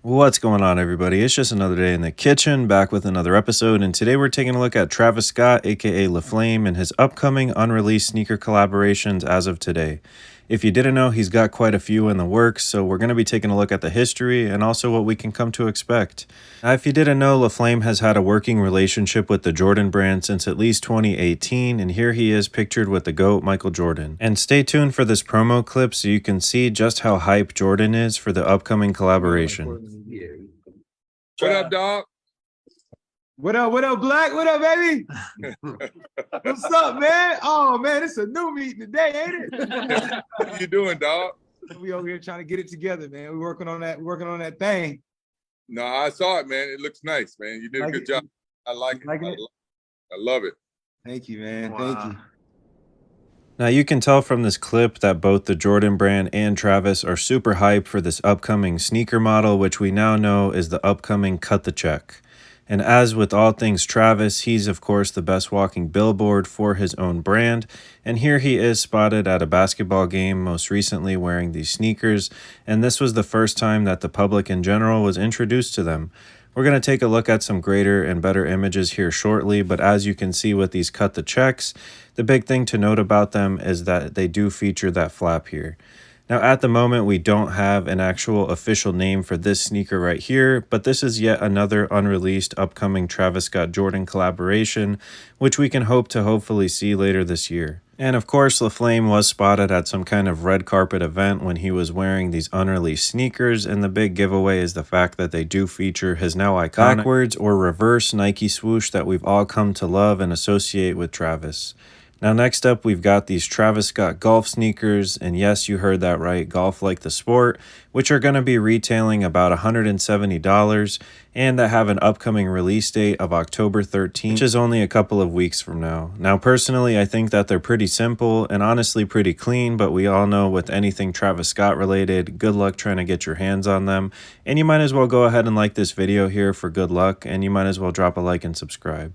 What's going on, everybody? It's just another day in the kitchen, back with another episode, and today we're taking a look at Travis Scott, aka LaFlame, and his upcoming unreleased sneaker collaborations as of today. If you didn't know, he's got quite a few in the works, so we're going to be taking a look at the history and also what we can come to expect. Now, if you didn't know, LaFlame has had a working relationship with the Jordan brand since at least 2018, and here he is pictured with the GOAT, Michael Jordan. And stay tuned for this promo clip so you can see just how hype Jordan is for the upcoming collaboration. What up, dog? What up, Black? What up, baby? What's up, man? Oh, man, it's a new meeting today, ain't it? What you doing, dog? We over here trying to get it together, man. We're working on that thing. No, I saw it, man. It looks nice, man. You did a good job. I like it. I love it. Thank you, man. Thank you. Now you can tell from this clip that both the Jordan brand and Travis are super hyped for this upcoming sneaker model, which we now know is the upcoming Cut the Check. And as with all things Travis, he's of course the best walking billboard for his own brand. And here he is spotted at a basketball game, most recently wearing these sneakers. And this was the first time that the public in general was introduced to them. We're going to take a look at some greater and better images here shortly, but as you can see with these Cut the Checks, the big thing to note about them is that they do feature that flap here. Now at the moment we don't have an actual official name for this sneaker right here, but this is yet another unreleased upcoming Travis Scott Jordan collaboration, which we can hope to hopefully see later this year. And of course, LaFlame was spotted at some kind of red carpet event when he was wearing these unreleased sneakers, and the big giveaway is the fact that they do feature his now iconic backwards or reverse Nike swoosh that we've all come to love and associate with Travis. Now next up, we've got these Travis Scott golf sneakers, and yes, you heard that right, golf like the sport, which are going to be retailing about $170 and that have an upcoming release date of October 13th, which is only a couple of weeks from now. Now personally, I think that they're pretty simple and honestly pretty clean, but we all know with anything Travis Scott related, good luck trying to get your hands on them, and you might as well go ahead and like this video here for good luck, and you might as well drop a like and subscribe.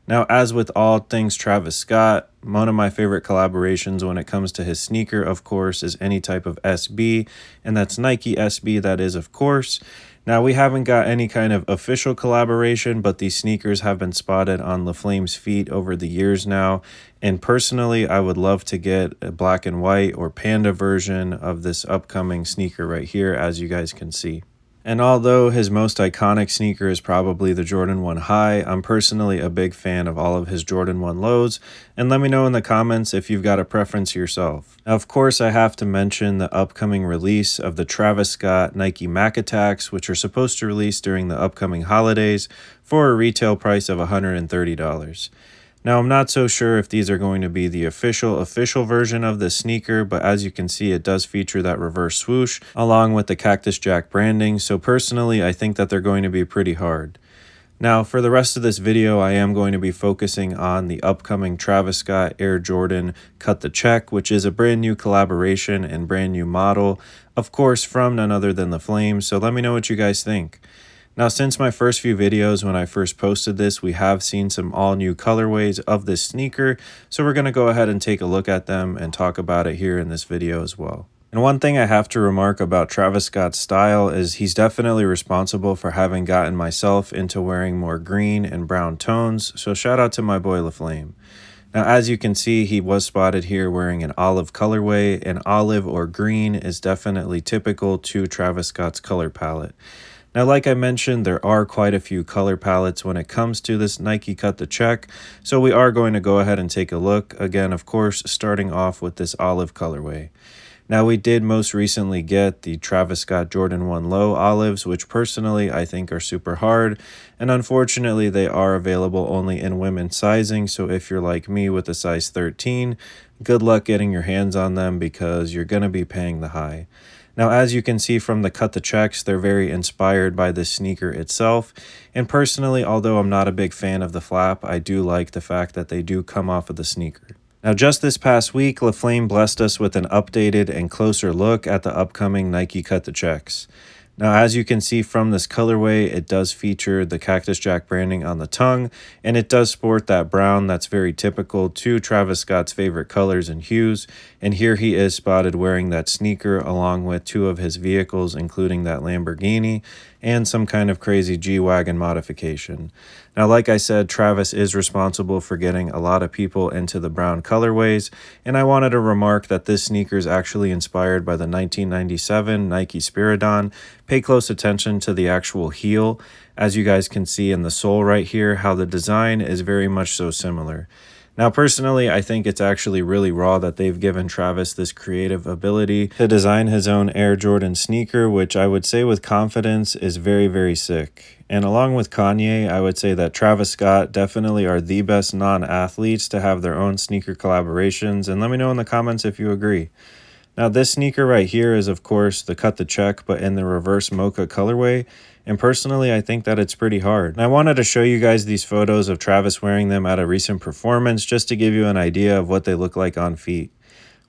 Now, as with all things Travis Scott, one of my favorite collaborations when it comes to his sneaker, of course, is any type of SB, and that's Nike SB, that is, of course. Now, we haven't got any kind of official collaboration, but these sneakers have been spotted on LaFlame's feet over the years now, and personally, I would love to get a black and white or panda version of this upcoming sneaker right here, as you guys can see. And although his most iconic sneaker is probably the Jordan 1 High, I'm personally a big fan of all of his Jordan 1 Lows, and let me know in the comments if you've got a preference yourself. Now, of course, I have to mention the upcoming release of the Travis Scott Nike Mac Attacks, which are supposed to release during the upcoming holidays for a retail price of $130. Now, I'm not so sure if these are going to be the official version of the sneaker, but as you can see, it does feature that reverse swoosh along with the Cactus Jack branding, so personally, I think that they're going to be pretty hard. Now, for the rest of this video, I am going to be focusing on the upcoming Travis Scott Air Jordan Cut the Check, which is a brand new collaboration and brand new model, of course, from none other than LaFlame, so let me know what you guys think. Now, since my first few videos when I first posted this, we have seen some all new colorways of this sneaker, so we're going to go ahead and take a look at them and talk about it here in this video as well. And one thing I have to remark about Travis Scott's style is he's definitely responsible for having gotten myself into wearing more green and brown tones, so shout out to my boy LaFlame. Now, as you can see, he was spotted here wearing an olive colorway, and olive or green is definitely typical to Travis Scott's color palette. Now, like I mentioned, there are quite a few color palettes when it comes to this Nike Cut the Check, so we are going to go ahead and take a look, again, of course, starting off with this olive colorway. Now, we did most recently get the Travis Scott Jordan 1 Low olives, which personally I think are super hard, and unfortunately they are available only in women's sizing, so if you're like me with a size 13, good luck getting your hands on them because you're going to be paying the high. Now, as you can see from the Cut the Checks, they're very inspired by this sneaker itself, and personally, although I'm not a big fan of the flap, I do like the fact that they do come off of the sneaker. Now, just this past week, LaFlame blessed us with an updated and closer look at the upcoming Nike Cut the Checks. Now, as you can see from this colorway, it does feature the Cactus Jack branding on the tongue, and it does sport that brown that's very typical to Travis Scott's favorite colors and hues, and here he is spotted wearing that sneaker along with two of his vehicles, including that Lamborghini, and some kind of crazy G-Wagon modification. Now, like I said, Travis is responsible for getting a lot of people into the brown colorways, and I wanted to remark that this sneaker is actually inspired by the 1997 Nike Spiridon. Pay close attention to the actual heel. As you guys can see in the sole right here, how the design is very much so similar. Now, personally, I think it's actually really raw that they've given Travis this creative ability to design his own Air Jordan sneaker, which I would say with confidence is very, very sick. And along with Kanye, I would say that Travis Scott definitely are the best non-athletes to have their own sneaker collaborations, and let me know in the comments if you agree. Now, this sneaker right here is, of course, the Cut the Check, but in the reverse mocha colorway. And personally, I think that it's pretty hard. And I wanted to show you guys these photos of Travis wearing them at a recent performance just to give you an idea of what they look like on feet.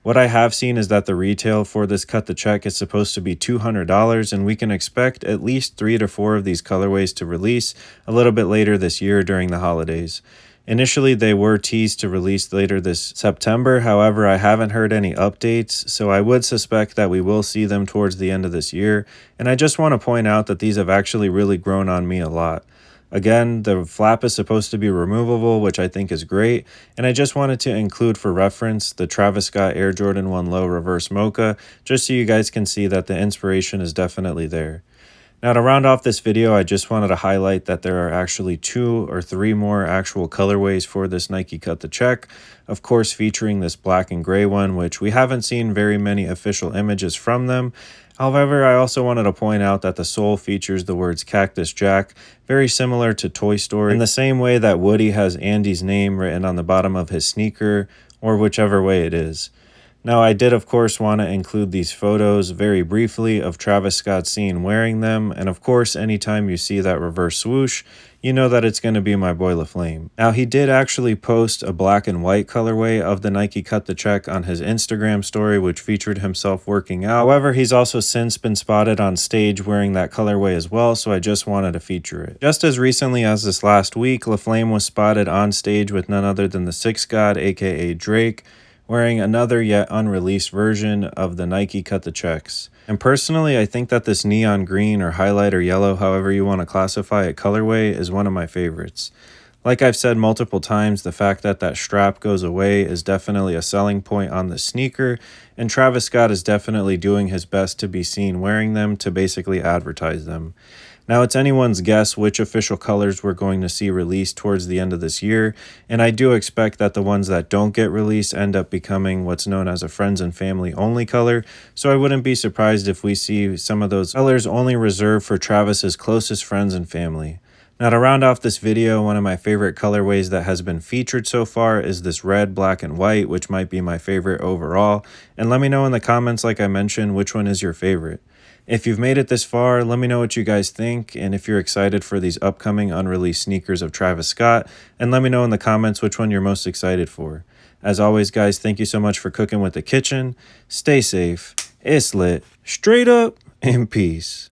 What I have seen is that the retail for this Cut the Check is supposed to be $200, and we can expect at least 3 to 4 of these colorways to release a little bit later this year during the holidays. Initially, they were teased to release later this September. However, I haven't heard any updates, so I would suspect that we will see them towards the end of this year. And I just want to point out that these have actually really grown on me a lot. Again, the flap is supposed to be removable, which I think is great. And I just wanted to include for reference the Travis Scott Air Jordan 1 Low Reverse Mocha, just so you guys can see that the inspiration is definitely there. Now, to round off this video, I just wanted to highlight that there are actually 2 or 3 more actual colorways for this Nike Cut the Check. Of course, featuring this black and gray one, which we haven't seen very many official images from them. However, I also wanted to point out that the sole features the words Cactus Jack, very similar to Toy Story, in the same way that Woody has Andy's name written on the bottom of his sneaker, or whichever way it is. Now, I did, of course, want to include these photos very briefly of Travis Scott seen wearing them, and of course, anytime you see that reverse swoosh, you know that it's going to be my boy LaFlame. Now, he did actually post a black and white colorway of the Nike Cut the Check on his Instagram story, which featured himself working out. However, he's also since been spotted on stage wearing that colorway as well, so I just wanted to feature it. Just as recently as this last week, LaFlame was spotted on stage with none other than the Six God, aka Drake, wearing another yet unreleased version of the Nike Cut the Checks. And personally, I think that this neon green or highlighter yellow, however you want to classify it, colorway is one of my favorites. Like I've said multiple times, the fact that that strap goes away is definitely a selling point on the sneaker, and Travis Scott is definitely doing his best to be seen wearing them to basically advertise them. Now, it's anyone's guess which official colors we're going to see released towards the end of this year, and I do expect that the ones that don't get released end up becoming what's known as a friends and family only color, so I wouldn't be surprised if we see some of those colors only reserved for Travis's closest friends and family. Now, to round off this video, one of my favorite colorways that has been featured so far is this red, black, and white, which might be my favorite overall, and let me know in the comments, like I mentioned, which one is your favorite. If you've made it this far, let me know what you guys think, and if you're excited for these upcoming unreleased sneakers of Travis Scott, and let me know in the comments which one you're most excited for. As always, guys, thank you so much for cooking with the kitchen. Stay safe, it's lit, straight up, and peace.